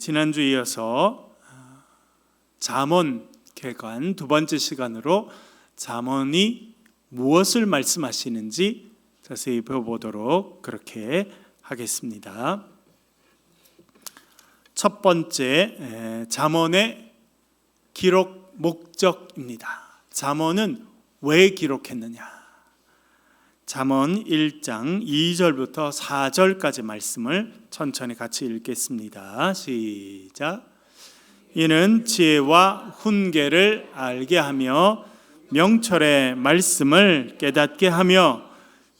지난주에 이어서 잠언 개관 두 번째 시간으로 잠언이 무엇을 말씀하시는지 자세히 배워보도록 그렇게 하겠습니다. 첫 번째, 잠언의 기록 목적입니다. 잠언은 왜 기록했느냐? 잠언 1장 2절부터 4절까지 말씀을 천천히 같이 읽겠습니다. 시작. 이는 지혜와 훈계를 알게 하며 명철의 말씀을 깨닫게 하며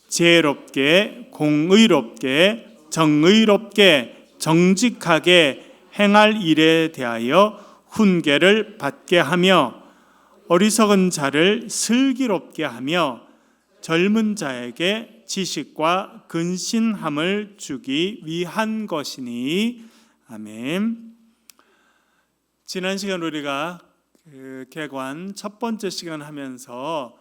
지혜롭게 공의롭게 정의롭게 정직하게 행할 일에 대하여 훈계를 받게 하며 어리석은 자를 슬기롭게 하며 젊은 자에게 지식과 근신함을 주기 위한 것이니. 아멘. 지난 시간 우리가 개관 첫 번째 시간 하면서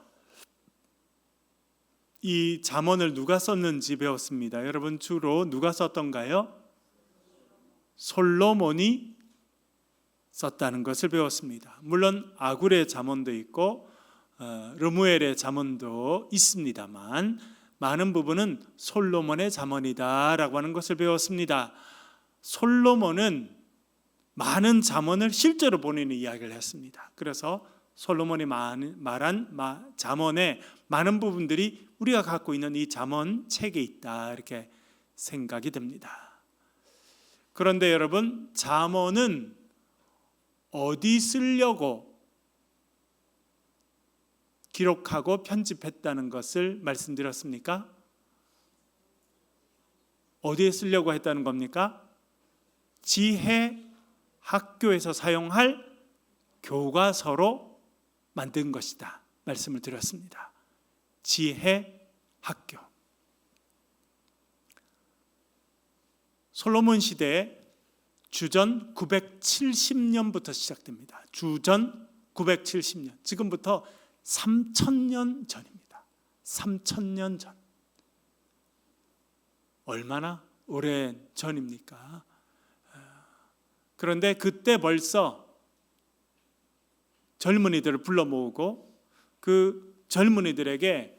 이 잠언을 누가 썼는지 배웠습니다. 여러분, 주로 누가 썼던가요? 솔로몬이 썼다는 것을 배웠습니다. 물론 아굴의 잠언도 있고 르무엘의 잠언도 있습니다만 많은 부분은 솔로몬의 잠언이다라고 하는 것을 배웠습니다. 솔로몬은 많은 잠언을 실제로 본인이 이야기를 했습니다. 그래서 솔로몬이 말한 잠언의 많은 부분들이 우리가 갖고 있는 이 잠언 책에 있다, 이렇게 생각이 됩니다. 그런데 여러분, 잠언은 어디 쓰려고 기록하고 편집했다는 것을 말씀드렸습니까? 어디에 쓰려고 했다는 겁니까? 지혜 학교에서 사용할 교과서로 만든 것이다 말씀을 드렸습니다. 지혜 학교. 솔로몬 시대에 주전 970년부터 시작됩니다. 주전 970년. 지금부터 3000년 전입니다. 3000년 전. 얼마나 오랜 전입니까? 그런데 그때 벌써 젊은이들을 불러 모으고 그 젊은이들에게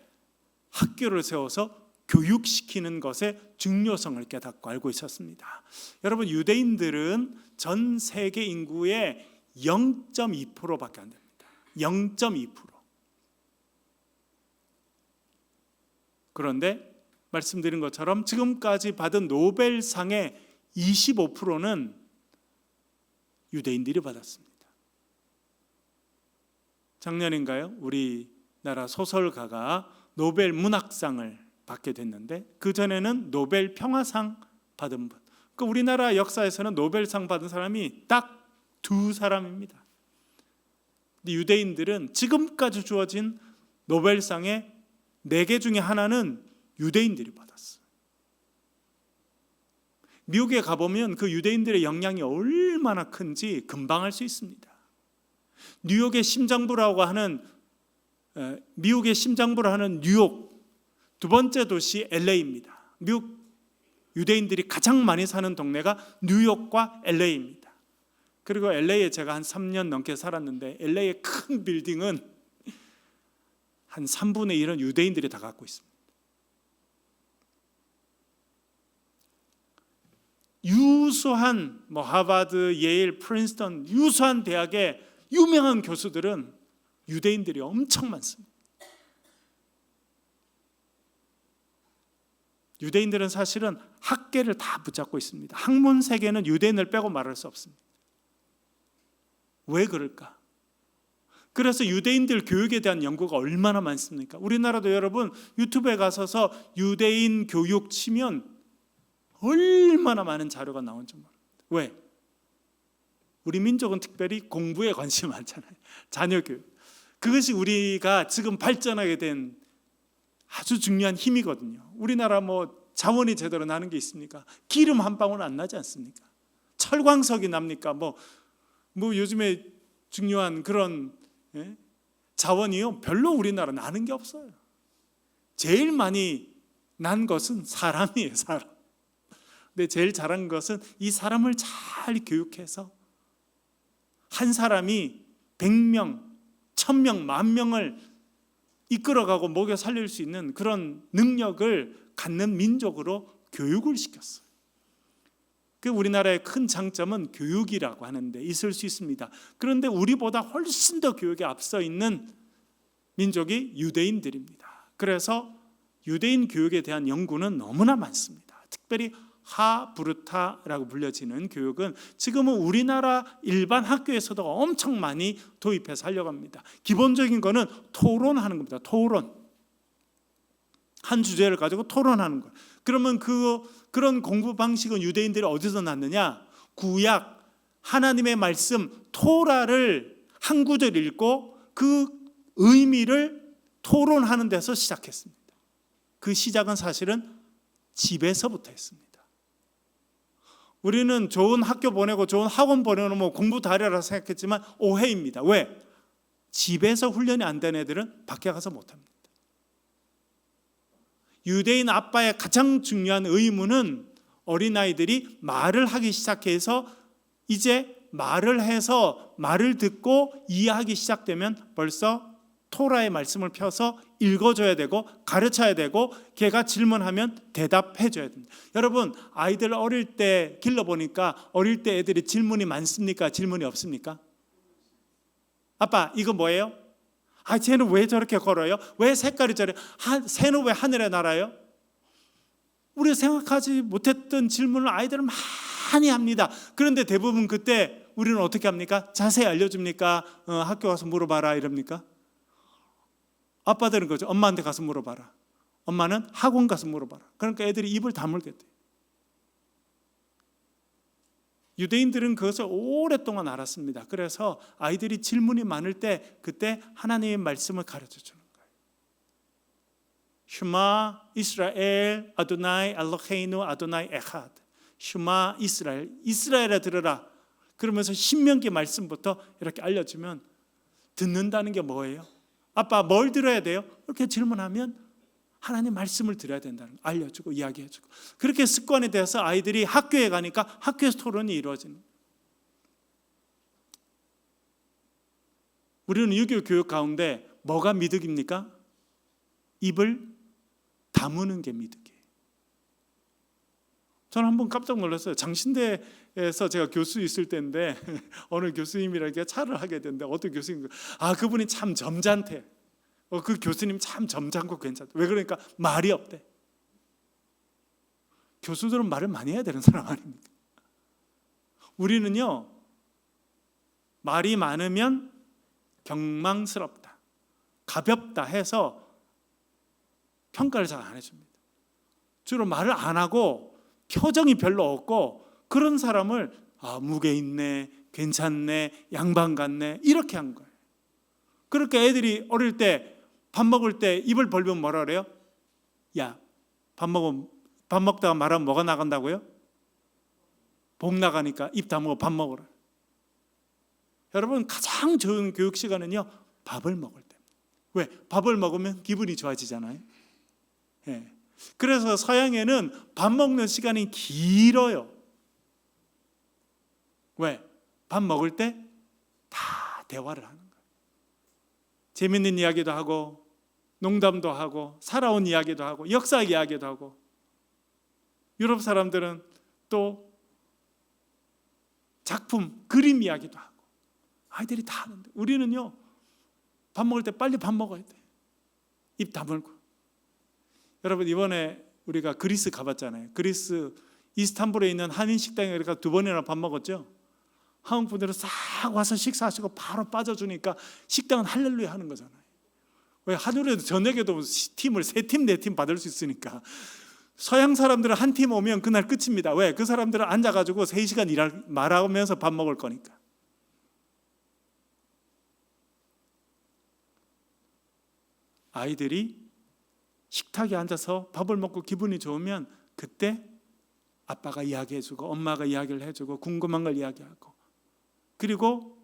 학교를 세워서 교육시키는 것의 중요성을 깨닫고 알고 있었습니다. 여러분, 유대인들은 전 세계 인구의 0.2%밖에 안 됩니다. 0.2%. 그런데 말씀드린 것처럼 지금까지 받은 노벨상의 25%는 유대인들이 받았습니다. 작년인가요? 우리나라 소설가가 노벨 문학상을 받게 됐는데 그전에는 노벨 평화상 받은 분. 그 우리나라 역사에서는 노벨상 받은 사람이 딱 두 사람입니다. 근데 유대인들은 지금까지 주어진 노벨상의 4개 중에 하나는 유대인들이 받았어요. 미국에 가보면 그 유대인들의 영향이 얼마나 큰지 금방 알 수 있습니다. 뉴욕의 심장부라고 하는 미국의 심장부라 하는 뉴욕 두 번째 도시 LA입니다. 미국 유대인들이 가장 많이 사는 동네가 뉴욕과 LA입니다. 그리고 LA에 제가 한 3년 넘게 살았는데 LA의 큰 빌딩은 한 3분의 1은 유대인들이 다 갖고 있습니다. 유수한 하버드, 예일, 프린스턴 유수한 대학의 유명한 교수들은 유대인들이 엄청 많습니다. 유대인들은 사실은 학계를 다 붙잡고 있습니다. 학문 세계는 유대인을 빼고 말할 수 없습니다. 왜 그럴까? 그래서 유대인들 교육에 대한 연구가 얼마나 많습니까? 우리나라도 여러분 유튜브에 가서서 유대인 교육 치면 얼마나 많은 자료가 나오는지 모릅니다. 왜? 우리 민족은 특별히 공부에 관심이 많잖아요. 자녀 교육. 그것이 우리가 지금 발전하게 된 아주 중요한 힘이거든요. 우리나라 자원이 제대로 나는 게 있습니까? 기름 한 방울 안 나지 않습니까? 철광석이 납니까? 요즘에 중요한 그런 자원이요, 별로 우리나라 나는 게 없어요. 제일 많이 난 것은 사람이에요, 사람. 근데 제일 잘한 것은 이 사람을 잘 교육해서 한 사람이 100명, 1000명, 10,000명을 이끌어가고 먹여 살릴 수 있는 그런 능력을 갖는 민족으로 교육을 시켰어요. 그 우리나라의 큰 장점은 교육이라고 하는데 있을 수 있습니다. 그런데 우리보다 훨씬 더 교육에 앞서 있는 민족이 유대인들입니다. 그래서 유대인 교육에 대한 연구는 너무나 많습니다. 특별히 하브르타라고 불려지는 교육은 지금은 우리나라 일반 학교에서도 엄청 많이 도입해서 하려고 합니다. 기본적인 거는 토론하는 겁니다. 토론. 한 주제를 가지고 토론하는 거예요. 그러면 그런 공부 방식은 유대인들이 어디서 났느냐? 구약 하나님의 말씀 토라를 한 구절 읽고 그 의미를 토론하는 데서 시작했습니다. 그 시작은 사실은 집에서부터 했습니다. 우리는 좋은 학교 보내고 좋은 학원 보내놓으면 공부 잘해라 생각했지만 오해입니다. 왜? 집에서 훈련이 안 된 애들은 밖에 가서 못합니다. 유대인 아빠의 가장 중요한 의무는 어린아이들이 말을 하기 시작해서 이제 말을 해서 말을 듣고 이해하기 시작되면 벌써 토라의 말씀을 펴서 읽어줘야 되고 가르쳐야 되고 걔가 질문하면 대답해줘야 됩니다. 여러분 아이들 어릴 때 길러보니까 어릴 때 애들이 질문이 많습니까? 질문이 없습니까? 아빠 이거 뭐예요? 아 쟤는 왜 저렇게 걸어요? 왜 색깔이 저래? 새는 왜 하늘에 날아요? 우리가 생각하지 못했던 질문을 아이들은 많이 합니다. 그런데 대부분 그때 우리는 어떻게 합니까? 자세히 알려줍니까? 학교 가서 물어봐라 이럽니까? 아빠들은 그죠. 엄마한테 가서 물어봐라. 엄마는 학원 가서 물어봐라. 그러니까 애들이 입을 다물게 돼요. 유대인들은 그것을 오랫동안 알았습니다. 그래서 아이들이 질문이 많을 때 그때 하나님의 말씀을 가르쳐 주는 거예요. 슈마 이스라엘 아도나이 알로헤이누 아도나이 에하드. 슈마 이스라엘, 이스라엘아 들으라. 그러면서 신명기 말씀부터 이렇게 알려주면 듣는다는 게 뭐예요? 아빠 뭘 들어야 돼요? 이렇게 질문하면 하나님 말씀을 들어야 된다는 거 알려주고 이야기해주고 그렇게 습관이 돼서 아이들이 학교에 가니까 학교에서 토론이 이루어지는 거예요. 우리는 유교 교육 가운데 뭐가 미덕입니까? 입을 다무는 게 미덕이에요. 저는 한번 깜짝 놀랐어요. 장신대에서 제가 교수 있을 때인데 어느 교수님이랑 차를 하게 됐는데 어떤 교수님 그분이 참 점잖대. 그 교수님 참 점잖고 괜찮다. 왜 그러니까 말이 없대. 교수들은 말을 많이 해야 되는 사람 아닙니까? 우리는요 말이 많으면 경망스럽다, 가볍다 해서 평가를 잘 안 해줍니다. 주로 말을 안 하고 표정이 별로 없고 그런 사람을 무게 있네, 괜찮네, 양반 같네 이렇게 한 거예요. 그렇게 애들이 어릴 때 밥 먹을 때 입을 벌리면 뭐라 그래요? 야, 밥 먹다가 말하면 뭐가 나간다고요? 복 나가니까 입 다물고 밥 먹으라. 여러분 가장 좋은 교육 시간은요 밥을 먹을 때. 왜? 밥을 먹으면 기분이 좋아지잖아요. 예. 그래서 서양에는 밥 먹는 시간이 길어요. 왜? 밥 먹을 때 다 대화를 하는 거예요. 재밌는 이야기도 하고 농담도 하고 살아온 이야기도 하고 역사 이야기도 하고 유럽 사람들은 또 작품, 그림 이야기도 하고 아이들이 다 하는데 우리는요 밥 먹을 때 빨리 밥 먹어야 돼. 입 다물고. 여러분 이번에 우리가 그리스 가봤잖아요. 그리스 이스탄불에 있는 한인 식당에 우리가 2번이나 밥 먹었죠. 한국 분들은 싹 와서 식사하시고 바로 빠져주니까 식당은 할렐루야 하는 거잖아요. 왜? 하루에도 저녁에도 팀을 3팀 4팀 받을 수 있으니까. 서양 사람들은 한 팀 오면 그날 끝입니다. 왜? 그 사람들은 앉아가지고 3시간 말하면서 밥 먹을 거니까. 아이들이 식탁에 앉아서 밥을 먹고 기분이 좋으면 그때 아빠가 이야기해주고 엄마가 이야기를 해주고 궁금한 걸 이야기하고 그리고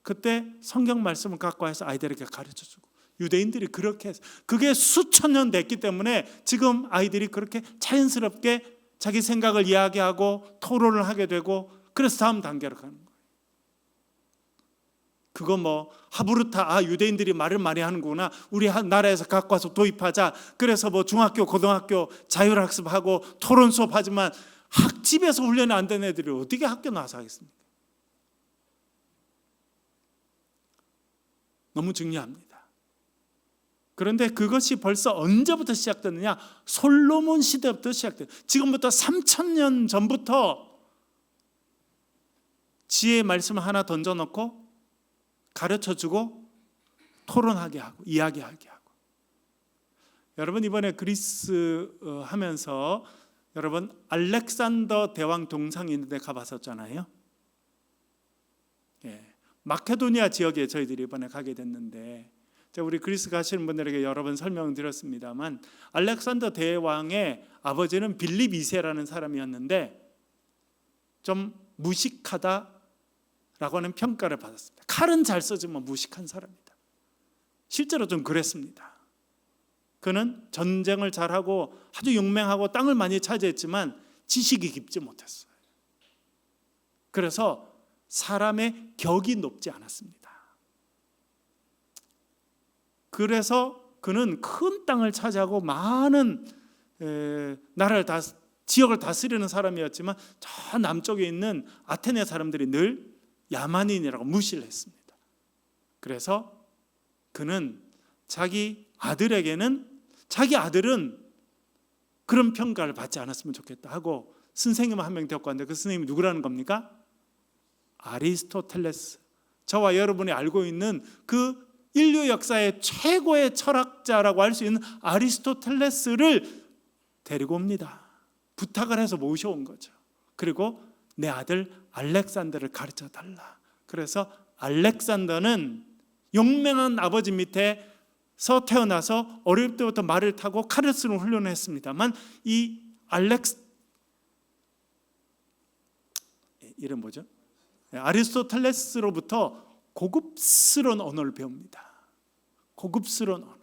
그때 성경 말씀을 갖고 와서 아이들에게 가르쳐주고 유대인들이 그렇게 해서 그게 수천 년 됐기 때문에 지금 아이들이 그렇게 자연스럽게 자기 생각을 이야기하고 토론을 하게 되고, 그래서 다음 단계로 가는 거예요. 그거 뭐 하부르타, 유대인들이 말을 많이 하는구나, 우리 나라에서 갖고 와서 도입하자. 그래서 뭐 중학교 고등학교 자율학습하고 토론 수업하지만 학집에서 훈련이 안 된 애들이 어떻게 학교 나와서 하겠습니까? 너무 중요합니다. 그런데 그것이 벌써 언제부터 시작됐느냐? 솔로몬 시대부터 시작돼요. 지금부터 3000년 전부터 지혜의 말씀을 하나 던져놓고 가르쳐주고 토론하게 하고 이야기하게 하고. 여러분, 이번에 그리스 하면서 여러분 알렉산더 대왕 동상이 있는데 가봤었잖아요. 마케도니아 지역에 저희들이 이번에 가게 됐는데, 제가 우리 그리스 가시는 분들에게 여러 번 설명드렸습니다만, 알렉산더 대왕의 아버지는 빌립 2세라는 사람이었는데 좀 무식하다라고 하는 평가를 받았습니다. 칼은 잘 쓰지만 무식한 사람이다. 실제로 좀 그랬습니다. 그는 전쟁을 잘하고 아주 용맹하고 땅을 많이 차지했지만 지식이 깊지 못했어요. 그래서 사람의 격이 높지 않았습니다. 그래서 그는 큰 땅을 차지하고 많은 나라를 지역을 다스리는 사람이었지만, 저 남쪽에 있는 아테네 사람들이 늘 야만인이라고 무시를 했습니다. 그래서 그는 자기 아들은 그런 평가를 받지 않았으면 좋겠다 하고 선생님을 한 명 데리고 왔는데, 그 선생님이 누구라는 겁니까? 아리스토텔레스. 저와 여러분이 알고 있는 그 인류 역사의 최고의 철학자라고 할 수 있는 아리스토텔레스를 데리고 옵니다. 부탁을 해서 모셔온 거죠. 그리고 내 아들 알렉산더를 가르쳐 달라. 그래서 알렉산더는 용맹한 아버지 밑에서 태어나서 어릴 때부터 말을 타고 칼을 쓰는 훈련을 했습니다만, 이 이름 뭐죠? 아리스토텔레스로부터 고급스러운 언어를 배웁니다. 고급스러운 언어.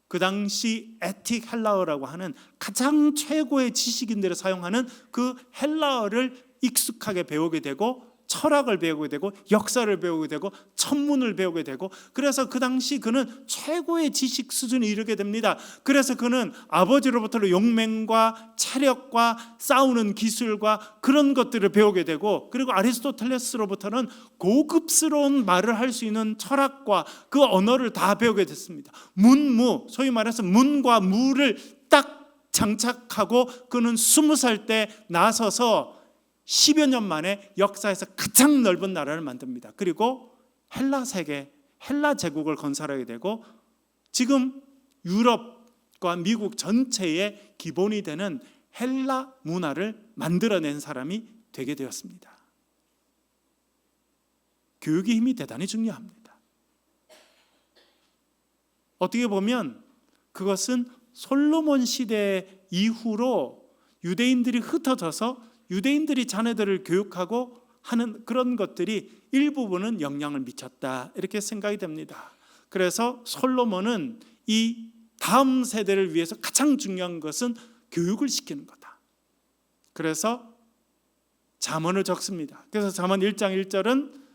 그 당시 에틱 헬라어라고 하는 가장 최고의 지식인들이 사용하는 그 헬라어를 익숙하게 배우게 되고, 철학을 배우게 되고, 역사를 배우게 되고, 천문을 배우게 되고, 그래서 그 당시 그는 최고의 지식 수준에 이르게 됩니다. 그래서 그는 아버지로부터 용맹과 체력과 싸우는 기술과 그런 것들을 배우게 되고, 그리고 아리스토텔레스로부터는 고급스러운 말을 할 수 있는 철학과 그 언어를 다 배우게 됐습니다. 문무, 소위 말해서 문과 무를 딱 장착하고, 그는 20살 때 나서서 10여 년 만에 역사에서 가장 넓은 나라를 만듭니다. 그리고 헬라 세계, 헬라 제국을 건설하게 되고, 지금 유럽과 미국 전체의 기본이 되는 헬라 문화를 만들어낸 사람이 되게 되었습니다. 교육의 힘이 대단히 중요합니다. 어떻게 보면 그것은 솔로몬 시대 이후로 유대인들이 흩어져서 유대인들이 자녀들을 교육하고 하는 그런 것들이 일부분은 영향을 미쳤다, 이렇게 생각이 됩니다. 그래서 솔로몬은 이 다음 세대를 위해서 가장 중요한 것은 교육을 시키는 거다. 그래서 잠언을 적습니다. 그래서 잠언 1장 1절은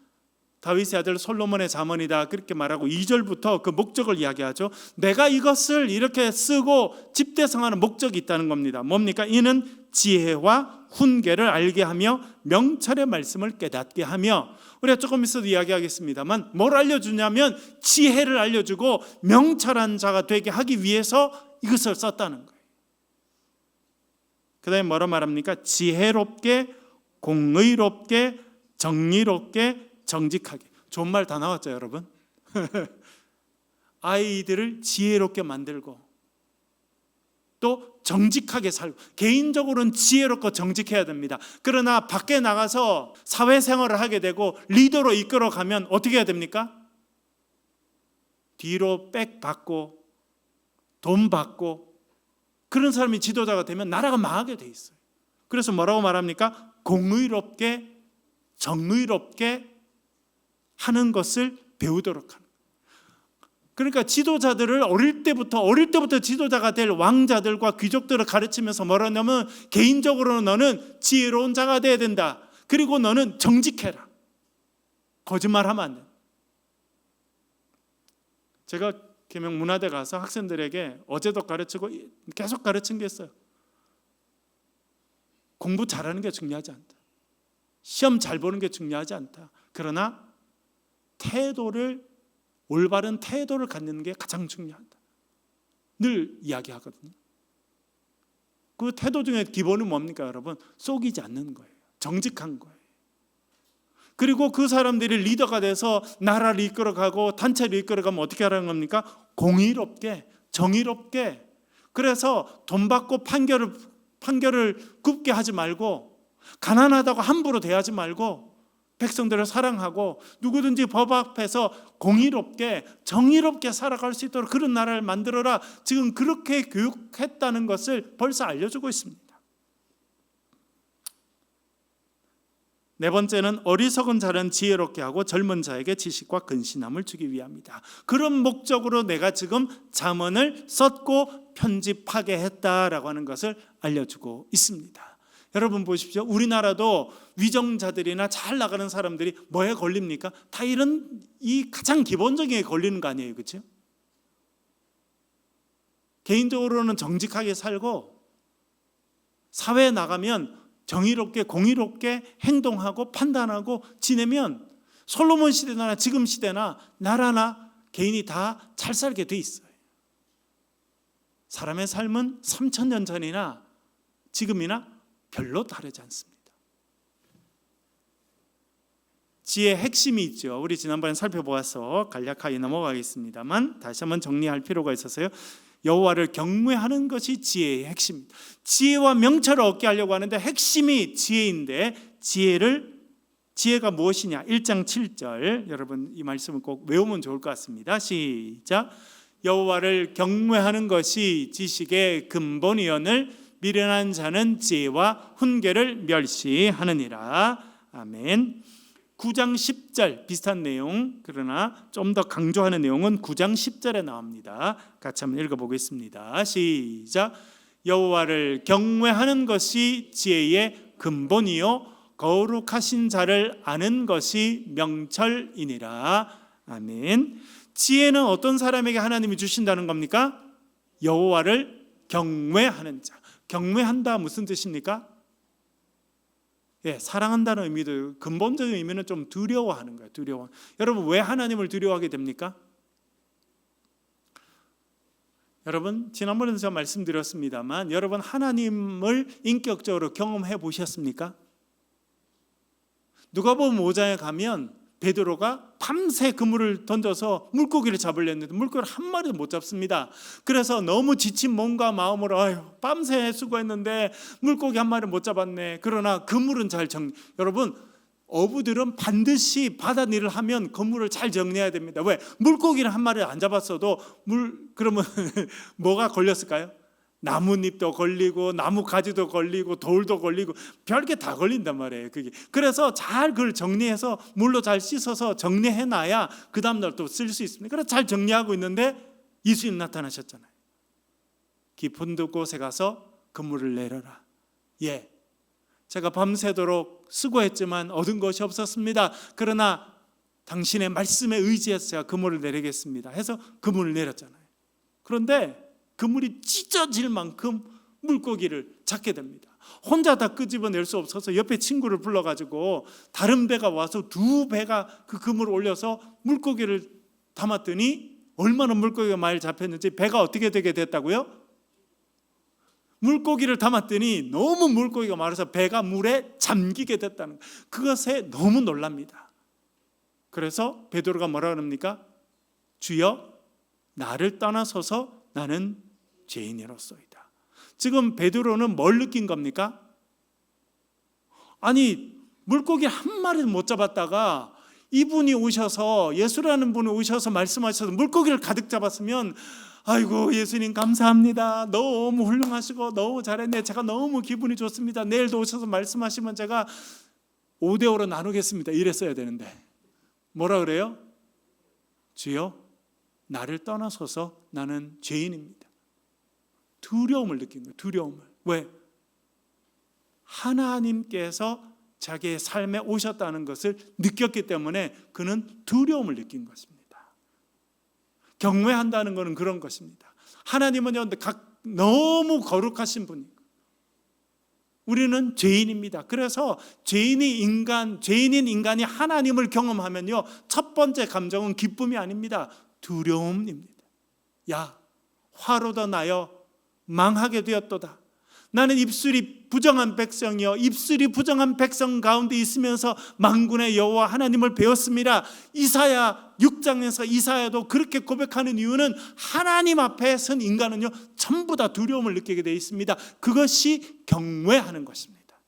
다윗의 아들 솔로몬의 잠언이다, 그렇게 말하고 2절부터 그 목적을 이야기하죠. 내가 이것을 이렇게 쓰고 집대성하는 목적이 있다는 겁니다. 뭡니까? 이는 지혜와 훈계를 알게 하며 명철의 말씀을 깨닫게 하며, 우리가 조금 있어도 이야기하겠습니다만, 뭘 알려주냐면 지혜를 알려주고 명철한 자가 되게 하기 위해서 이것을 썼다는 거예요. 그 다음에 뭐라 말합니까? 지혜롭게, 공의롭게, 정의롭게, 정직하게. 좋은 말 다 나왔죠, 여러분? 아이들을 지혜롭게 만들고 또 정직하게 살고, 개인적으로는 지혜롭고 정직해야 됩니다. 그러나 밖에 나가서 사회생활을 하게 되고 리더로 이끌어가면 어떻게 해야 됩니까? 뒤로 백 받고 돈 받고, 그런 사람이 지도자가 되면 나라가 망하게 돼 있어요. 그래서 뭐라고 말합니까? 공의롭게, 정의롭게 하는 것을 배우도록 하는. 그러니까 지도자들을 어릴 때부터 지도자가 될 왕자들과 귀족들을 가르치면서 뭐라 하냐면 개인적으로 너는 지혜로운 자가 돼야 된다. 그리고 너는 정직해라. 거짓말하면 안 돼. 제가 계명 문화대 가서 학생들에게 어제도 가르치고 계속 가르친 게 있어요. 공부 잘하는 게 중요하지 않다. 시험 잘 보는 게 중요하지 않다. 그러나 올바른 태도를 갖는 게 가장 중요하다. 늘 이야기하거든요. 그 태도 중에 기본은 뭡니까, 여러분? 속이지 않는 거예요. 정직한 거예요. 그리고 그 사람들이 리더가 돼서 나라를 이끌어가고 단체를 이끌어가면 어떻게 하라는 겁니까? 공의롭게, 정의롭게. 그래서 돈 받고 판결을 굽게 하지 말고, 가난하다고 함부로 대하지 말고, 백성들을 사랑하고 누구든지 법 앞에서 공의롭게 정의롭게 살아갈 수 있도록 그런 나라를 만들어라. 지금 그렇게 교육했다는 것을 벌써 알려주고 있습니다. 네 번째는 어리석은 자는 지혜롭게 하고 젊은 자에게 지식과 근신함을 주기 위함이다. 그런 목적으로 내가 지금 잠언을 썼고 편집하게 했다라고 하는 것을 알려주고 있습니다. 여러분 보십시오. 우리나라도 위정자들이나 잘 나가는 사람들이 뭐에 걸립니까? 다 이런 이 가장 기본적인 게 걸리는 거 아니에요, 그렇죠? 개인적으로는 정직하게 살고 사회에 나가면 정의롭게 공의롭게 행동하고 판단하고 지내면 솔로몬 시대나 지금 시대나 나라나 개인이 다 잘 살게 돼 있어요. 사람의 삶은 3000년 전이나 지금이나 별로 다르지 않습니다. 지혜의 핵심이 있죠. 우리 지난번에 살펴보아서 간략하게 넘어가겠습니다만 다시 한번 정리할 필요가 있어서요. 여호와를 경외하는 것이 지혜의 핵심입니다. 지혜와 명철을 얻게 하려고 하는데 핵심이 지혜인데 지혜가 무엇이냐? 1장 7절 여러분 이 말씀을 꼭 외우면 좋을 것 같습니다. 시작. 여호와를 경외하는 것이 지식의 근본이오늘 미련한 자는 지혜와 훈계를 멸시하느니라. 아멘. 9장 10절 비슷한 내용, 그러나 좀 더 강조하는 내용은 9장 10절에 나옵니다. 같이 한번 읽어보겠습니다. 시작. 여호와를 경외하는 것이 지혜의 근본이요 거룩하신 자를 아는 것이 명철이니라. 아멘. 지혜는 어떤 사람에게 하나님이 주신다는 겁니까? 여호와를 경외하는 자. 경외한다 무슨 뜻입니까? 사랑한다는 의미도 근본적인 의미는 좀 두려워하는 거예요. 두려워. 여러분 왜 하나님을 두려워하게 됩니까? 여러분 지난번에도 제가 말씀드렸습니다만 여러분 하나님을 인격적으로 경험해 보셨습니까? 누가복음 5장에 가면 베드로가 밤새 그물을 던져서 물고기를 잡으려 했는데 물고기를 한 마리도 못 잡습니다. 그래서 너무 지친 몸과 마음으로 밤새 수고했는데 물고기 한 마리 못 잡았네. 그러나 그물은 여러분 어부들은 반드시 바다일을 하면 그물을 잘 정리해야 됩니다. 왜? 물고기를 한 마리 안 잡았어도 그러면 뭐가 걸렸을까요? 나뭇잎도 걸리고 나무 가지도 걸리고 돌도 걸리고 별게 다 걸린단 말이에요. 그게. 그래서 잘 그걸 정리해서 물로 잘 씻어서 정리해놔야 그 다음날 또 쓸 수 있습니다. 그래서 잘 정리하고 있는데 예수님 나타나셨잖아요. 깊은 곳에 가서 그물을 내려라. 제가 밤새도록 수고했지만 얻은 것이 없었습니다. 그러나 당신의 말씀에 의지해서 제가 그물을 내리겠습니다 해서 그물을 내렸잖아요. 그런데 그물이 찢어질 만큼 물고기를 잡게 됩니다. 혼자 다 끄집어낼 수 없어서 옆에 친구를 불러가지고 다른 배가 와서 두 배가 그 그물을 올려서 물고기를 담았더니 얼마나 물고기가 많이 잡혔는지 배가 어떻게 되게 됐다고요? 물고기를 담았더니 너무 물고기가 많아서 배가 물에 잠기게 됐다는 거예요. 그것에 너무 놀랍니다. 그래서 베드로가 뭐라 그럽니까? 주여 나를 떠나소서 나는 죄인이로소이다. 지금 베드로는 뭘 느낀 겁니까? 아니 물고기 한 마리도 못 잡았다가 이분이 오셔서 예수라는 분이 오셔서 말씀하셔서 물고기를 가득 잡았으면 아이고 예수님 감사합니다. 너무 훌륭하시고 너무 잘했네. 제가 너무 기분이 좋습니다. 내일도 오셔서 말씀하시면 제가 5대5로 나누겠습니다. 이랬어야 되는데 뭐라 그래요? 주여 나를 떠나서서 나는 죄인입니다. 두려움을 느낀 거예요. 두려움을. 왜? 하나님께서 자기의 삶에 오셨다는 것을 느꼈기 때문에 그는 두려움을 느낀 것입니다. 경외한다는 것은 그런 것입니다. 하나님은 너무 거룩하신 분이고 우리는 죄인입니다. 그래서 죄인인 인간이 하나님을 경험하면요, 첫 번째 감정은 기쁨이 아닙니다. 두려움입니다. 야, 화로다 나여 망하게 되었도다. 나는 입술이 부정한 백성이요, 입술이 부정한 백성 가운데 있으면서 만군의 여호와 하나님을 배웠습니다. 이사야 6장에서 이사야도 그렇게 고백하는 이유는 하나님 앞에 선 인간은요 전부 다 두려움을 느끼게 되어 있습니다. 그것이 경외하는 것입니다.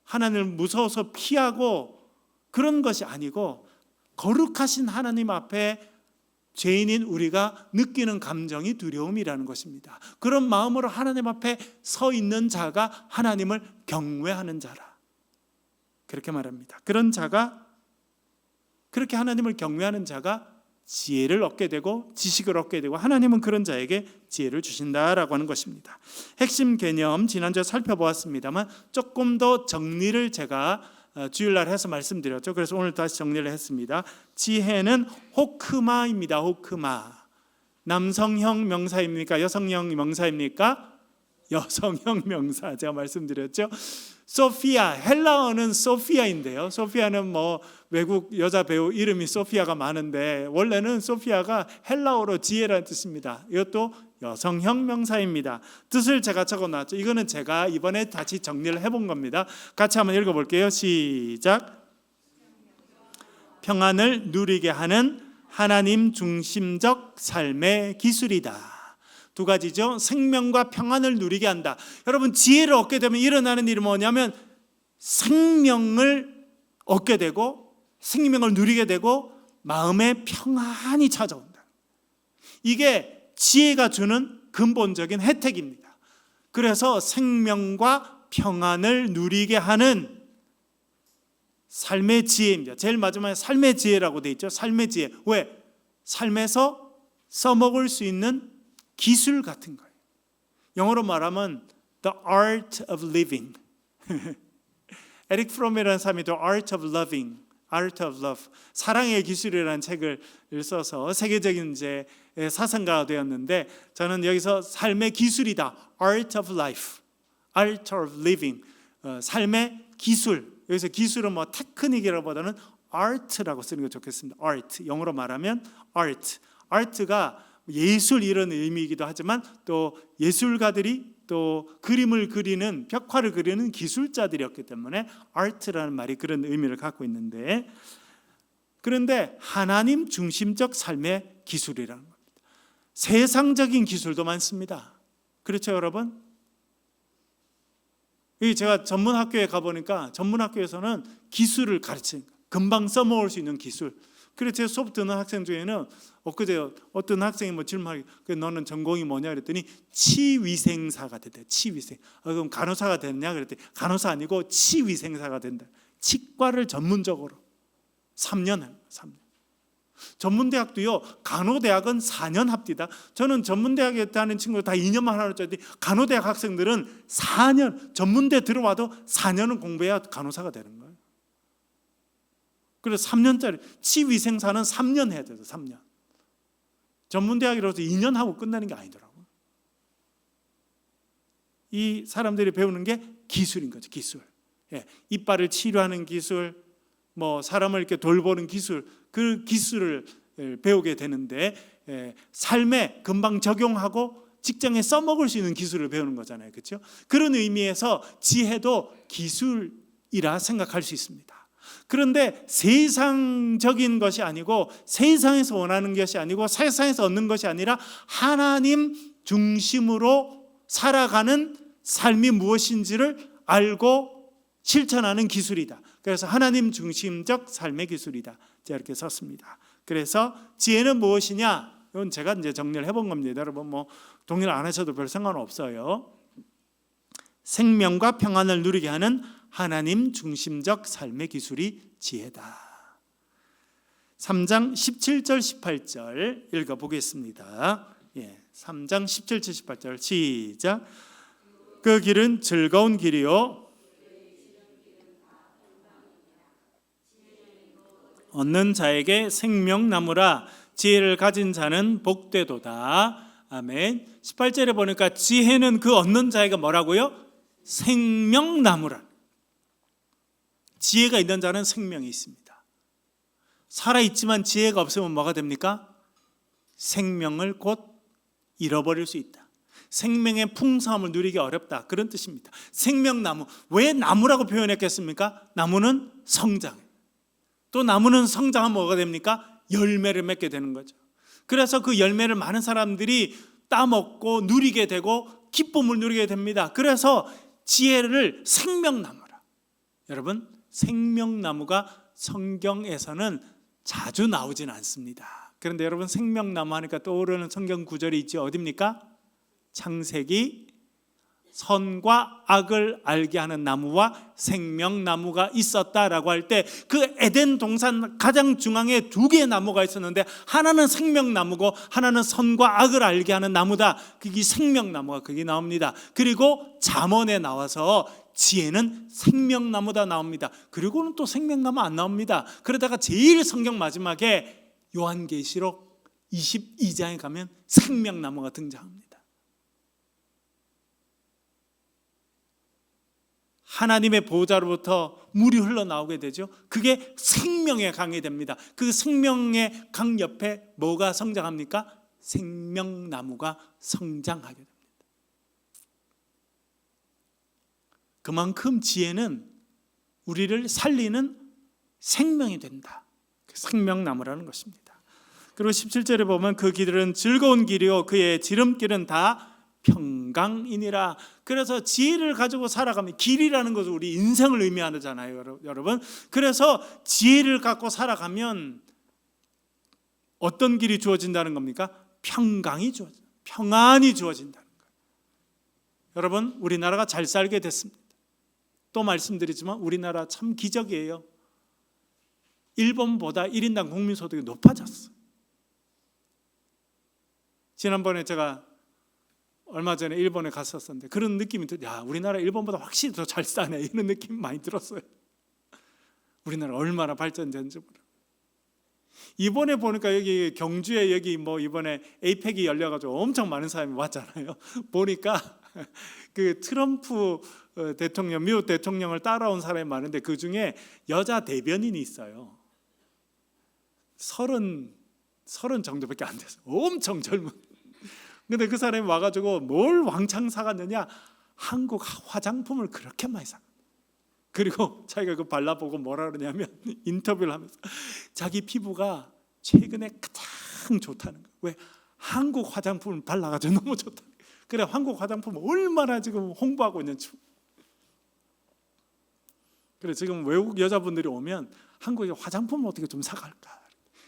하나님을 무서워서 피하고 그런 것이 아니고 거룩하신 하나님 앞에 죄인인 우리가 느끼는 감정이 두려움이라는 것입니다. 그런 마음으로 하나님 앞에 서 있는 자가 하나님을 경외하는 자라, 그렇게 말합니다. 그렇게 하나님을 경외하는 자가 지혜를 얻게 되고 지식을 얻게 되고 하나님은 그런 자에게 지혜를 주신다라고 하는 것입니다. 핵심 개념 지난주에 살펴보았습니다만 조금 더 정리를 제가 주일날 해서 말씀드렸죠. 그래서 오늘 다시 정리를 했습니다. 지혜는 호크마입니다. 호크마. 남성형 명사입니까? 여성형 명사입니까? 여성형 명사. 제가 말씀드렸죠. 소피아, 헬라어는 소피아인데요. 소피아는 외국 여자 배우 이름이 소피아가 많은데 원래는 소피아가 헬라어로 지혜라는 뜻입니다. 이것도 여성형 명사입니다. 뜻을 제가 적어놨죠. 이거는 제가 이번에 다시 정리를 해본 겁니다. 같이 한번 읽어볼게요. 시작. 평안을 누리게 하는 하나님 중심적 삶의 기술이다. 두 가지죠. 생명과 평안을 누리게 한다. 여러분, 지혜를 얻게 되면 일어나는 일이 뭐냐면 생명을 얻게 되고 생명을 누리게 되고 마음의 평안이 찾아온다. 이게 지혜가 주는 근본적인 혜택입니다. 그래서 생명과 평안을 누리게 하는 삶의 지혜입니다. 제일 마지막에 삶의 지혜라고 되어 있죠. 삶의 지혜. 왜? 삶에서 써먹을 수 있는 기술 같은 거예요. 영어로 말하면 The Art of Living. 에릭 프롬이라는 사람이 The Art of Loving, Art of Love, 사랑의 기술이라는 책을 써서 세계적인 이제 사상가가 되었는데, 저는 여기서 삶의 기술이다, Art of Life, Art of Living, 삶의 기술. 여기서 기술은 테크닉이라기보다는 Art라고 쓰는 게 좋겠습니다. Art, 영어로 말하면 Art. Art가 예술 이런 의미이기도 하지만 또 예술가들이 또 그림을 그리는, 벽화를 그리는 기술자들이었기 때문에 아트라는 말이 그런 의미를 갖고 있는데, 그런데 하나님 중심적 삶의 기술이라는 겁니다. 세상적인 기술도 많습니다. 그렇죠, 여러분? 제가 전문학교에 가보니까 전문학교에서는 기술을 가르치는, 금방 써먹을 수 있는 기술. 그래서 제 수업 듣는 학생 중에는 엊그제 어떤 학생이 질문하기, 너는 전공이 뭐냐 그랬더니 치위생사가 됐대. 치위생. 그럼 간호사가 됐냐 그랬더니 간호사 아니고 치위생사가 된다. 치과를 전문적으로 3년. 전문대학도요, 간호대학은 4년 합디다. 저는 전문대학에 다니는 친구들 다 2년만 하는 줄 알았더니 간호대학 학생들은 4년, 전문대 들어와도 4년은 공부해야 간호사가 되는 거예요. 그래서 3년짜리, 치위생사는 3년 해야 돼요. 3년. 전문대학이라서 2년 하고 끝나는 게 아니더라고요. 이 사람들이 배우는 게 기술인 거죠. 기술. 이빨을 치료하는 기술, 사람을 이렇게 돌보는 기술, 그 기술을 배우게 되는데, 삶에 금방 적용하고 직장에 써먹을 수 있는 기술을 배우는 거잖아요. 그렇죠? 그런 의미에서 지혜도 기술이라 생각할 수 있습니다. 그런데 세상적인 것이 아니고, 세상에서 원하는 것이 아니고, 세상에서 얻는 것이 아니라 하나님 중심으로 살아가는 삶이 무엇인지를 알고 실천하는 기술이다. 그래서 하나님 중심적 삶의 기술이다. 제가 이렇게 썼습니다. 그래서 지혜는 무엇이냐? 이건 제가 이제 정리를 해본 겁니다. 여러분 동의를 안 하셔도 별 상관없어요. 생명과 평안을 누리게 하는 하나님 중심적 삶의 기술이 지혜다. 3장 17절 18절 읽어보겠습니다. 3장 17절 18절 시작. 그 길은 즐거운 길이요 얻는 자에게 생명나무라. 지혜를 가진 자는 복되도다. 아멘. 18절에 보니까 지혜는 그 얻는 자에게 뭐라고요? 생명나무라. 지혜가 있는 자는 생명이 있습니다. 살아있지만 지혜가 없으면 뭐가 됩니까? 생명을 곧 잃어버릴 수 있다. 생명의 풍성함을 누리기 어렵다. 그런 뜻입니다. 생명나무. 왜 나무라고 표현했겠습니까? 나무는 성장해요. 또 나무는 성장하면 뭐가 됩니까? 열매를 맺게 되는 거죠. 그래서 그 열매를 많은 사람들이 따먹고 누리게 되고 기쁨을 누리게 됩니다. 그래서 지혜를 생명나무라. 여러분, 생명나무가 성경에서는 자주 나오진 않습니다. 그런데 여러분, 생명나무 하니까 떠오르는 성경 구절이 있죠. 어디입니까? 창세기 선과 악을 알게 하는 나무와 생명나무가 있었다라고 할 때 그 에덴 동산 가장 중앙에 두 개의 나무가 있었는데 하나는 생명나무고 하나는 선과 악을 알게 하는 나무다. 그게 생명나무가 거기 나옵니다. 그리고 잠언에 나와서 지혜는 생명나무다 나옵니다. 그리고는 또 생명나무 안 나옵니다. 그러다가 제일 성경 마지막에 요한계시록 22장에 가면 생명나무가 등장합니다. 하나님의 보호자로부터 물이 흘러나오게 되죠. 그게 생명의 강이 됩니다. 그 생명의 강 옆에 뭐가 성장합니까? 생명나무가 성장하게 됩니다. 그만큼 지혜는 우리를 살리는 생명이 된다. 생명나무라는 것입니다. 그리고 17절에 보면 그 길은 즐거운 길이요 그의 지름길은 다 평강이니라. 그래서 지혜를 가지고 살아가면, 길이라는 것은 우리 인생을 의미하잖아요, 여러분. 그래서 지혜를 갖고 살아가면 어떤 길이 주어진다는 겁니까? 평강이 주어진다. 평안이 주어진다는 거예요. 여러분, 우리나라가 잘 살게 됐습니다. 또 말씀드리지만 우리나라 참 기적이에요. 일본보다 1인당 국민소득이 높아졌어요. 지난번에 제가 얼마 전에 일본에 갔었는데 그런 느낌이 야, 우리나라 일본보다 확실히 더 잘 사네, 이런 느낌 많이 들었어요. 우리나라 얼마나 발전된지 모르. 이번에 보니까 여기 경주에 여기 뭐 이번에 에이펙이 열려가지고 엄청 많은 사람이 왔잖아요. 보니까 그 트럼프 대통령, 미국 대통령을 따라온 사람이 많은데 그 중에 여자 대변인이 있어요. 30 정도밖에 안 돼서 엄청 젊은. 근데 그 사람이 와가지고 뭘 왕창 사갔느냐? 한국 화장품을 그렇게 많이 사. 그리고 자기가 그 발라보고 뭐라 그러냐면 인터뷰를 하면서 자기 피부가 최근에 가장 좋다는 거예요. 왜? 한국 화장품을 발라가지고 너무 좋다. 그래, 한국 화장품 얼마나 지금 홍보하고 있는지. 그래, 지금 외국 여자분들이 오면 한국에 화장품 어떻게 좀 사갈까?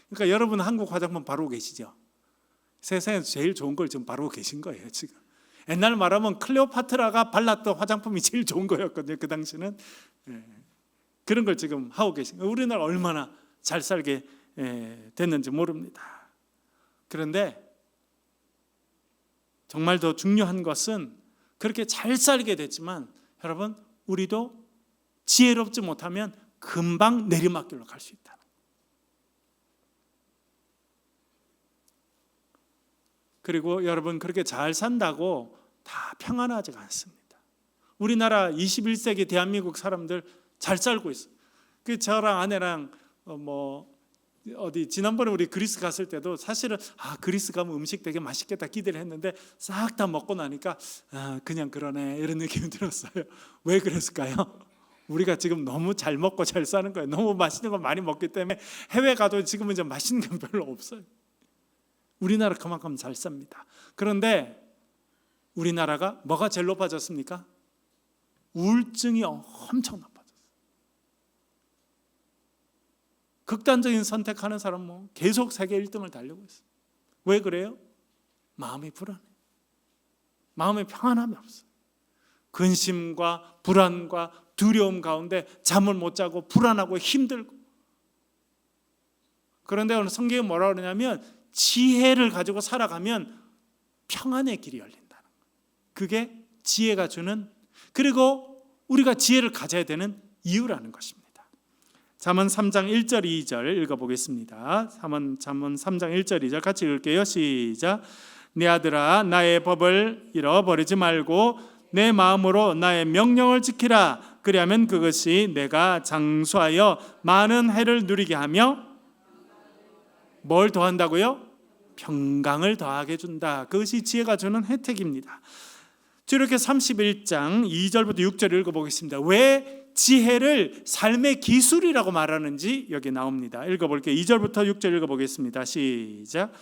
그러니까 여러분 한국 화장품 바르고 계시죠? 세상에서 제일 좋은 걸 지금 바르고 계신 거예요, 지금. 옛날 말하면 클레오파트라가 발랐던 화장품이 제일 좋은 거였거든요, 그 당시는. 그런 걸 지금 하고 계신 거예요. 우리나라 얼마나 잘 살게 됐는지 모릅니다. 그런데 정말 더 중요한 것은 그렇게 잘 살게 됐지만 여러분, 우리도 지혜롭지 못하면 금방 내리막길로 갈 수 있다. 그리고 여러분, 그렇게 잘 산다고 다 평안하지가 않습니다. 우리나라 21세기 대한민국 사람들 잘 살고 있어요. 그 저랑 아내랑 어디 지난번에 우리 그리스 갔을 때도 사실은 그리스 가면 음식 되게 맛있겠다 기대를 했는데 싹 다 먹고 나니까 그냥 그러네, 이런 느낌이 들었어요. 왜 그랬을까요? 우리가 지금 너무 잘 먹고 잘 사는 거예요. 너무 맛있는 걸 많이 먹기 때문에 해외 가도 지금은 이제 맛있는 건 별로 없어요. 우리나라 그만큼 잘 삽니다. 그런데 우리나라가 뭐가 제일 높아졌습니까? 우울증이 엄청 높아졌어요. 극단적인 선택하는 사람은 계속 세계 1등을 달리고 있어요. 왜 그래요? 마음이 불안해. 마음에 평안함이 없어요. 근심과 불안과 두려움 가운데 잠을 못 자고 불안하고 힘들고, 그런데 오늘 성경이 뭐라 그러냐면 지혜를 가지고 살아가면 평안의 길이 열린다는 거예요. 그게 지혜가 주는, 그리고 우리가 지혜를 가져야 되는 이유라는 것입니다. 잠언 3장 1절 2절 읽어보겠습니다. 잠언 3장 1절 2절 같이 읽을게요. 시작. 내 아들아, 나의 법을 잃어버리지 말고 내 마음으로 나의 명령을 지키라. 그리하면 그것이 내가 장수하여 많은 해를 누리게 하며 뭘 더한다고요? 평강을 더하게 준다. 그것이 지혜가 주는 혜택입니다. 이렇게 31장 2절부터 6절 읽어보겠습니다. 왜 지혜를 삶의 기술이라고 말하는지 여기 나옵니다. 읽어볼게요. 2절부터 6절 읽어보겠습니다. 시작.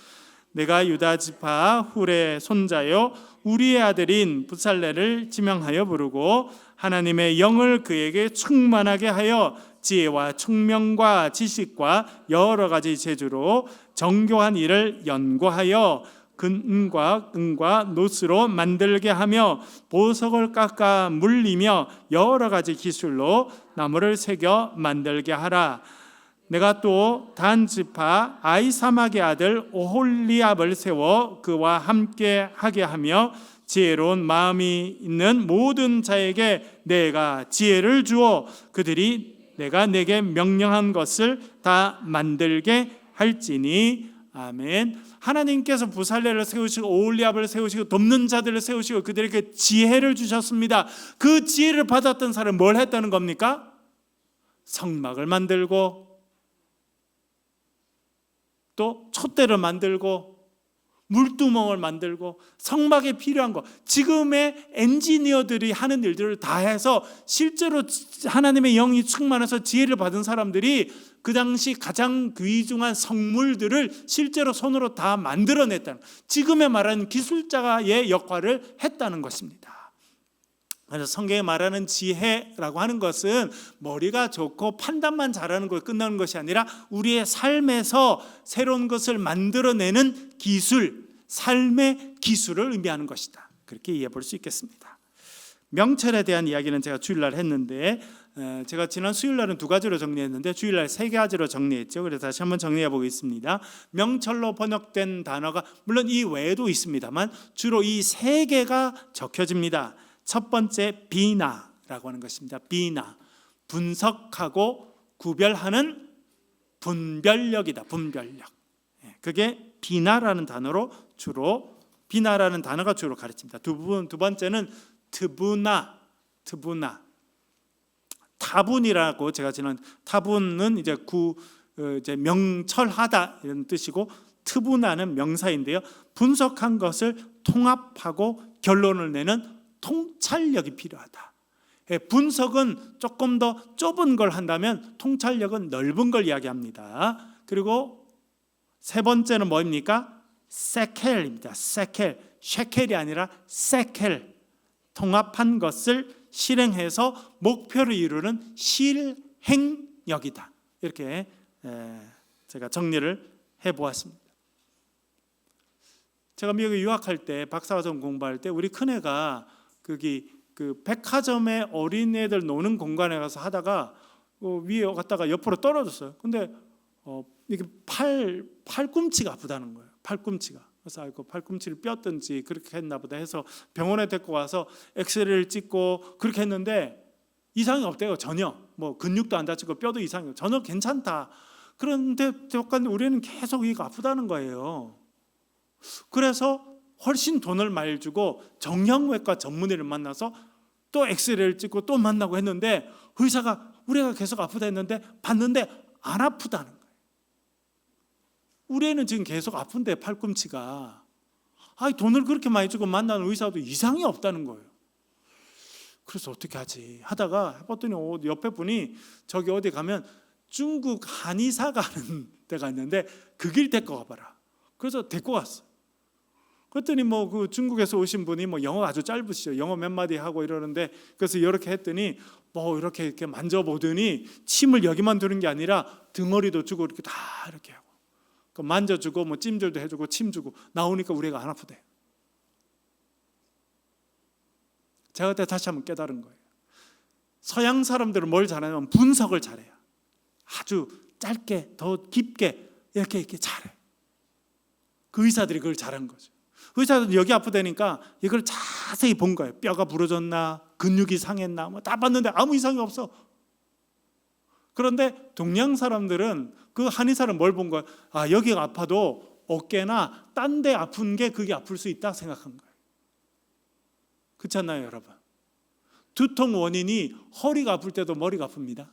내가 유다 지파 훌의 손자요 우리의 아들인 부살레를 지명하여 부르고 하나님의 영을 그에게 충만하게 하여 지혜와 총명과 지식과 여러 가지 재주로 정교한 일을 연구하여 금과 은과 노스로 만들게 하며 보석을 깎아 물리며 여러 가지 기술로 나무를 새겨 만들게 하라. 내가 또 단 지파 아이사막의 아들 오홀리압을 세워 그와 함께 하게 하며 지혜로운 마음이 있는 모든 자에게 내가 지혜를 주어 그들이 내가 내게 명령한 것을 다 만들게 할지니. 아멘. 하나님께서 부살레를 세우시고 오홀리압을 세우시고 돕는 자들을 세우시고 그들에게 지혜를 주셨습니다. 그 지혜를 받았던 사람은 뭘 했다는 겁니까? 성막을 만들고 또 촛대를 만들고 물두멍을 만들고 성막에 필요한 거, 지금의 엔지니어들이 하는 일들을 다 해서 실제로 하나님의 영이 충만해서 지혜를 받은 사람들이 그 당시 가장 귀중한 성물들을 실제로 손으로 다 만들어냈다는, 지금의 말하는 기술자의 역할을 했다는 것입니다. 그래서 성경에 말하는 지혜라고 하는 것은 머리가 좋고 판단만 잘하는 것에 끝나는 것이 아니라 우리의 삶에서 새로운 것을 만들어내는 기술, 삶의 기술을 의미하는 것이다. 그렇게 이해해 볼 수 있겠습니다. 명철에 대한 이야기는 제가 주일날 했는데, 제가 지난 수요일날은 2가지로 정리했는데 주일날 3가지로 정리했죠. 그래서 다시 한번 정리해 보겠습니다. 명철로 번역된 단어가 물론 이 외에도 있습니다만 주로 이 3개가 적혀집니다. 첫 번째 비나라고 하는 것입니다. 비나, 분석하고 구별하는 분별력이다. 분별력. 그게 비나라는 단어로 주로, 비나라는 단어가 주로 가르칩니다. 두 번째는 트부나. 타분이라고, 제가 지난 타분은 이제 명철하다 이런 뜻이고, 트부나는 명사인데요. 분석한 것을 통합하고 결론을 내는 통찰력이 필요하다. 분석은 조금 더 좁은 걸 한다면 통찰력은 넓은 걸 이야기합니다. 그리고 세 번째는 뭐입니까? 세켈입니다. 세켈, 쉐켈이 아니라 세켈, 통합한 것을 실행해서 목표를 이루는 실행력이다. 이렇게 제가 정리를 해보았습니다. 제가 미국에 유학할 때, 박사과정 공부할 때 우리 큰애가 거기 그 백화점에 어린애들 노는 공간에 가서 하다가 위에 갔다가 옆으로 떨어졌어요. 근데 이게 팔꿈치가 아프다는 거예요. 팔꿈치가. 그래서 팔꿈치를 뼈든지 그렇게 했나 보다 해서 병원에 데리고 와서 엑스레이를 찍고 그렇게 했는데 이상이 없대요. 전혀. 뭐 근육도 안 다치고 뼈도 이상이 없고 전혀 괜찮다. 그런데 우리는 계속 이가 아프다는 거예요. 그래서 훨씬 돈을 많이 주고 정형외과 전문의를 만나서 또 엑스레이를 찍고 또 만나고 했는데 의사가 우리가 계속 아프다 했는데 봤는데 안 아프다는 거예요. 우리 애는 지금 계속 아픈데 팔꿈치가, 돈을 그렇게 많이 주고 만나는 의사도 이상이 없다는 거예요. 그래서 어떻게 하지 하다가 해봤더니 옆에 분이 저기 어디 가면 중국 한의사 가는 데가 있는데 그 길 데리고 가봐라. 그래서 데리고 갔어. 그랬더니 그 중국에서 오신 분이 영어가 아주 짧으시죠. 영어 몇 마디 하고 이러는데, 그래서 이렇게 했더니 이렇게 만져보더니 침을 여기만 두는 게 아니라 등허리도 주고 이렇게 다 이렇게 하고 만져주고 찜질도 해주고 침 주고 나오니까 우리 애가 안 아프대. 제가 그때 다시 한번 깨달은 거예요. 서양 사람들은 뭘 잘하냐면 분석을 잘해요. 아주 짧게 더 깊게 이렇게 잘해. 그 의사들이 그걸 잘한 거죠. 의사들은 여기 아프다니까 이걸 자세히 본 거예요. 뼈가 부러졌나, 근육이 상했나, 뭐 다 봤는데 아무 이상이 없어. 그런데 동양 사람들은 그 한의사는 뭘 본 거예요? 아, 여기가 아파도 어깨나 딴 데 아픈 게 그게 아플 수 있다 생각한 거예요. 그렇지 않나요, 여러분? 두통 원인이 허리가 아플 때도 머리가 아픕니다.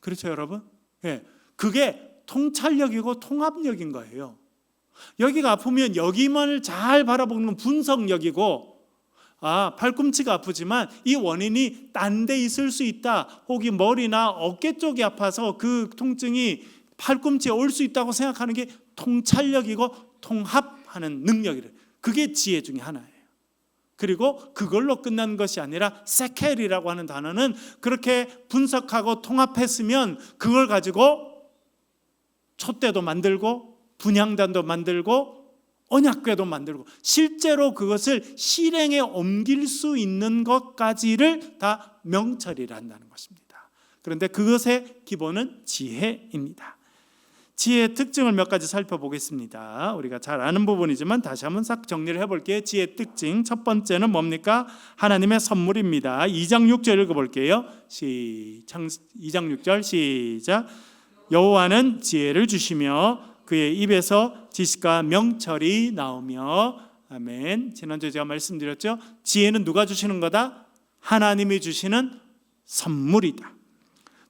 그렇죠, 여러분? 예, 그게 통찰력이고 통합력인 거예요. 여기가 아프면 여기만을 잘 바라보는 분석력이고, 아, 팔꿈치가 아프지만 이 원인이 딴 데 있을 수 있다. 혹은 머리나 어깨 쪽이 아파서 그 통증이 팔꿈치에 올 수 있다고 생각하는 게 통찰력이고 통합하는 능력이래요. 그게 지혜 중에 하나예요. 그리고 그걸로 끝난 것이 아니라 세켈이라고 하는 단어는 그렇게 분석하고 통합했으면 그걸 가지고 촛대도 만들고 분향단도 만들고 언약궤도 만들고 실제로 그것을 실행에 옮길 수 있는 것까지를 다 명철이라 한다는 것입니다. 그런데 그것의 기본은 지혜입니다. 지혜의 특징을 몇 가지 살펴보겠습니다. 우리가 잘 아는 부분이지만 다시 한번 싹 정리를 해볼게요. 지혜의 특징 첫 번째는 뭡니까? 하나님의 선물입니다. 2장 6절 읽어볼게요. 2장 6절 시작. 여호와는 지혜를 주시며 그의 입에서 지식과 명철이 나오며. 아멘. 지난주에 제가 말씀드렸죠. 지혜는 누가 주시는 거다? 하나님이 주시는 선물이다.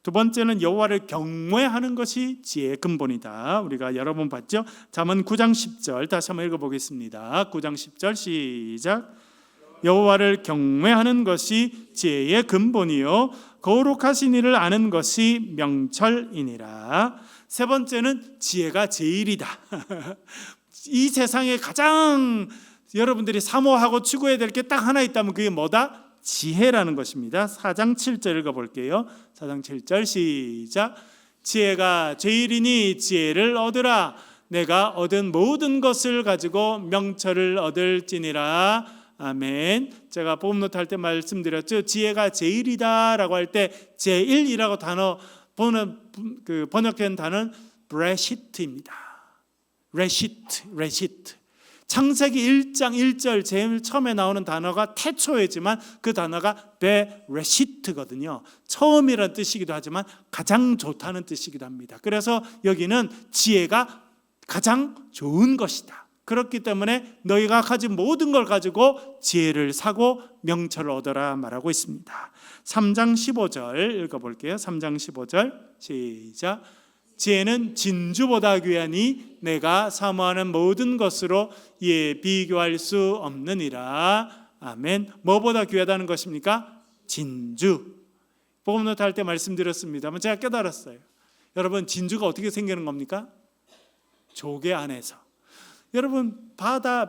두 번째는 여호와를 경외하는 것이 지혜의 근본이다. 우리가 여러 번 봤죠. 잠언 9장 10절 다시 한번 읽어보겠습니다. 9장 10절 시작. 여호와를 경외하는 것이 지혜의 근본이요 거룩하신 이를 아는 것이 명철이니라. 세 번째는 지혜가 제일이다. 이 세상에 가장 여러분들이 사모하고 추구해야 될 게 딱 하나 있다면 그게 뭐다? 지혜라는 것입니다. 4장 7절 읽어볼게요. 4장 7절 시작. 지혜가 제일이니 지혜를 얻으라. 내가 얻은 모든 것을 가지고 명철을 얻을지니라. 아멘. 제가 복음 노트 할 때 말씀드렸죠. 지혜가 제일이다라고 할 때 제일이라고 단어 번역된 단어는 브레시트입니다. 레시트. 창세기 1장 1절 제일 처음에 나오는 단어가 태초이지만 그 단어가 베레시트거든요. 처음이라는 뜻이기도 하지만 가장 좋다는 뜻이기도 합니다. 그래서 여기는 지혜가 가장 좋은 것이다. 그렇기 때문에 너희가 가진 모든 걸 가지고 지혜를 사고 명철을 얻어라 말하고 있습니다. 3장 15절 읽어볼게요. 3장 15절 시작. 지혜는 진주보다 귀하니 내가 사모하는 모든 것으로 이에 비교할 수 없느니라. 아멘. 뭐보다 귀하다는 것입니까? 진주. 복음 노트 할 때 말씀드렸습니다만 제가 깨달았어요. 여러분, 진주가 어떻게 생기는 겁니까? 조개 안에서. 여러분, 바다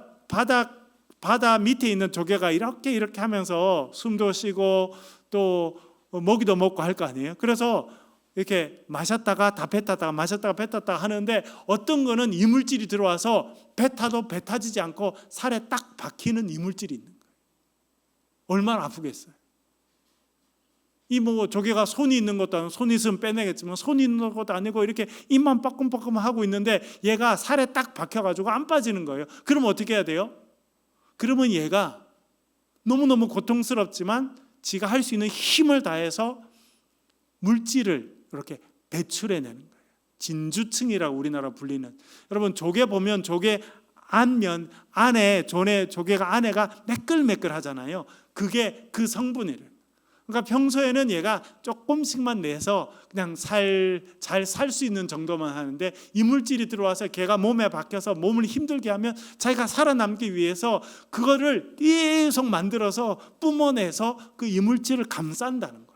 밑에 있는 조개가 이렇게 하면서 숨도 쉬고 또 먹이도 먹고 할 거 아니에요. 그래서 이렇게 마셨다가 다 뱉었다가 마셨다가 뱉었다가 하는데 어떤 거는 이물질이 들어와서 뱉어도 뱉어지지 않고 살에 딱 박히는 이물질이 있는 거예요. 얼마나 아프겠어요. 이 조개가 손이 있는 것도 아니고, 손이 있으면 빼내겠지만 손이 있는 것도 아니고 이렇게 입만 빠끔빠끔 하고 있는데 얘가 살에 딱 박혀가지고 안 빠지는 거예요. 그러면 어떻게 해야 돼요? 그러면 얘가 너무너무 고통스럽지만 지가 할 수 있는 힘을 다해서 물질을 이렇게 배출해내는 거예요. 진주층이라고 우리나라 불리는. 여러분, 조개 보면 조개 안면 안에 조개가 안에가 매끌매끌 하잖아요. 그게 그 성분이래요. 그러니까 평소에는 얘가 조금씩만 내서 그냥 잘 살 수 있는 정도만 하는데 이물질이 들어와서 걔가 몸에 박혀서 몸을 힘들게 하면 자기가 살아남기 위해서 그거를 계속 만들어서 뿜어내서 그 이물질을 감싼다는 거예요.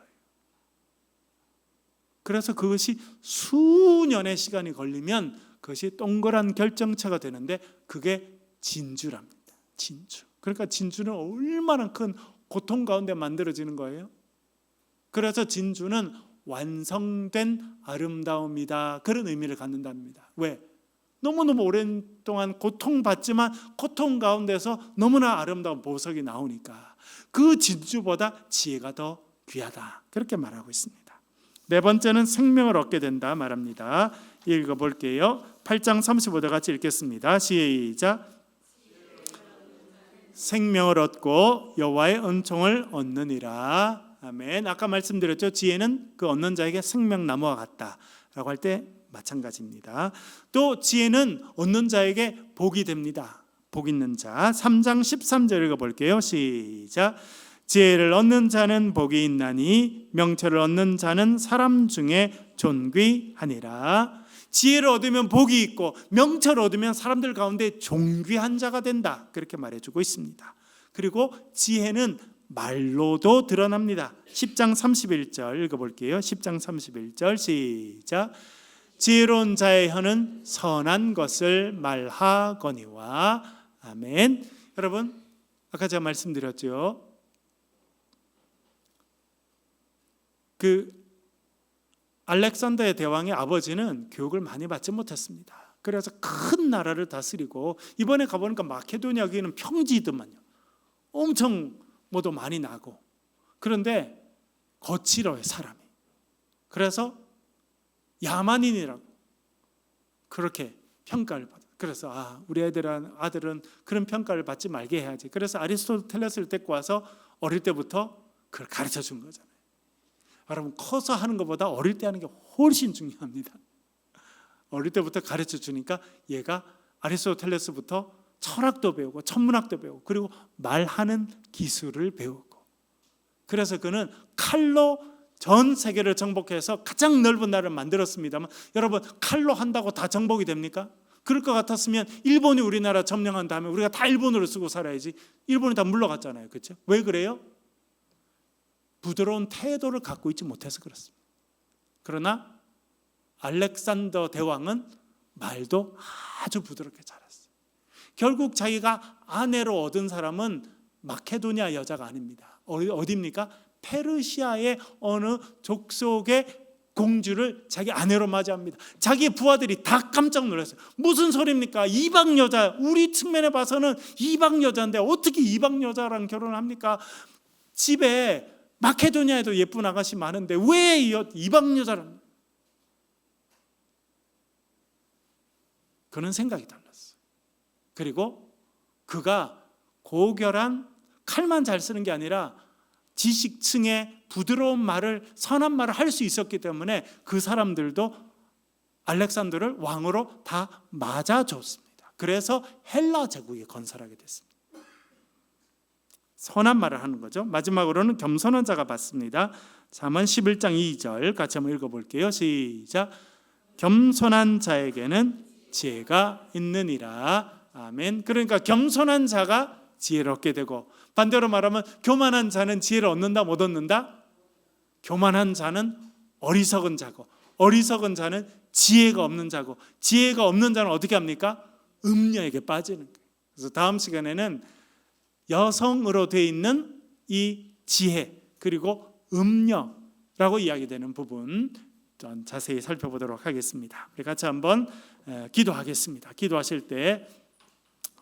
그래서 그것이 수년의 시간이 걸리면 그것이 동그란 결정체가 되는데 그게 진주랍니다. 진주. 그러니까 진주는 얼마나 큰 고통 가운데 만들어지는 거예요. 그래서 진주는 완성된 아름다움이다. 그런 의미를 갖는답니다. 왜? 너무너무 오랜 동안 고통받지만 고통 가운데서 너무나 아름다운 보석이 나오니까 그 진주보다 지혜가 더 귀하다. 그렇게 말하고 있습니다. 네 번째는 생명을 얻게 된다 말합니다. 읽어볼게요. 8장 35절 같이 읽겠습니다. 시작. 생명을 얻고 여호와의 은총을 얻느니라. 아멘. 아까 말씀드렸죠. 지혜는 그 얻는 자에게 생명나무와 같다라고 할 때 마찬가지입니다. 또 지혜는 얻는 자에게 복이 됩니다. 복 있는 자. 3장 13절 읽어볼게요. 시작. 지혜를 얻는 자는 복이 있나니 명철을 얻는 자는 사람 중에 존귀하니라. 지혜를 얻으면 복이 있고 명철을 얻으면 사람들 가운데 존귀한 자가 된다. 그렇게 말해주고 있습니다. 그리고 지혜는 말로도 드러납니다. 10장 31절 읽어볼게요. 10장 31절 시작. 지혜로운 자의 혀는 선한 것을 말하거니와. 아멘. 여러분, 아까 제가 말씀드렸죠. 알렉산더의 대왕의 아버지는 교육을 많이 받지 못했습니다. 그래서 큰 나라를 다스리고, 이번에 가보니까 마케도니아 여기는 평지더만요. 엄청 뭐도 많이 나고. 그런데 거칠어요, 사람이. 그래서 야만인이라고 그렇게 평가를 받아요. 그래서 우리 아들은 그런 평가를 받지 말게 해야지. 그래서 아리스토텔레스를 데리고 와서 어릴 때부터 그걸 가르쳐 준 거잖아요. 여러분, 커서 하는 것보다 어릴 때 하는 게 훨씬 중요합니다. 어릴 때부터 가르쳐 주니까 얘가 아리스토텔레스부터 철학도 배우고 천문학도 배우고 그리고 말하는 기술을 배우고, 그래서 그는 칼로 전 세계를 정복해서 가장 넓은 나라를 만들었습니다만, 여러분, 칼로 한다고 다 정복이 됩니까? 그럴 것 같았으면 일본이 우리나라 점령한 다음에 우리가 다 일본어를 쓰고 살아야지. 일본이 다 물러갔잖아요. 그렇죠? 왜 그래요? 부드러운 태도를 갖고 있지 못해서 그렇습니다. 그러나 알렉산더 대왕은 말도 아주 부드럽게 잘했어요. 결국 자기가 아내로 얻은 사람은 마케도니아 여자가 아닙니다. 어디입니까? 페르시아의 어느 족속의 공주를 자기 아내로 맞이합니다. 자기 부하들이 다 깜짝 놀랐어요. 무슨 소리입니까? 이방 여자, 우리 측면에 봐서는 이방 여자인데 어떻게 이방 여자랑 결혼을 합니까? 집에 마케도니아에도 예쁜 아가씨 많은데 왜 이방 여자를? 그런 생각이 달랐어요. 그리고 그가 고결한, 칼만 잘 쓰는 게 아니라 지식층의 부드러운 말을, 선한 말을 할 수 있었기 때문에 그 사람들도 알렉산더를 왕으로 다 맞아줬습니다. 그래서 헬라 제국이 건설하게 됐습니다. 선한 말을 하는 거죠. 마지막으로는 겸손한 자가 받습니다. 잠언 11장 2절 같이 한번 읽어볼게요. 시작. 겸손한 자에게는 지혜가 있느니라. 아멘. 그러니까 겸손한 자가 지혜를 얻게 되고, 반대로 말하면 교만한 자는 지혜를 얻는다 못 얻는다? 교만한 자는 어리석은 자고, 어리석은 자는 지혜가 없는 자고, 지혜가 없는 자는 어떻게 합니까? 음녀에게 빠지는 거예요. 그래서 다음 시간에는 여성으로 되어 있는 이 지혜, 그리고 음녀라고 이야기되는 부분 좀 자세히 살펴보도록 하겠습니다. 우리 같이 한번 기도하겠습니다. 기도하실 때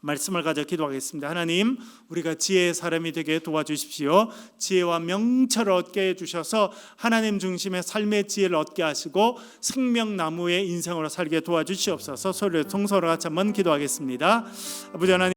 말씀을 가져 기도하겠습니다. 하나님, 우리가 지혜의 사람이 되게 도와주십시오. 지혜와 명철을 얻게 해주셔서 하나님 중심의 삶의 지혜를 얻게 하시고 생명나무의 인생으로 살게 도와주시옵소서. 소리를 통성으로 같이 한번 기도하겠습니다. 아버지 하나님,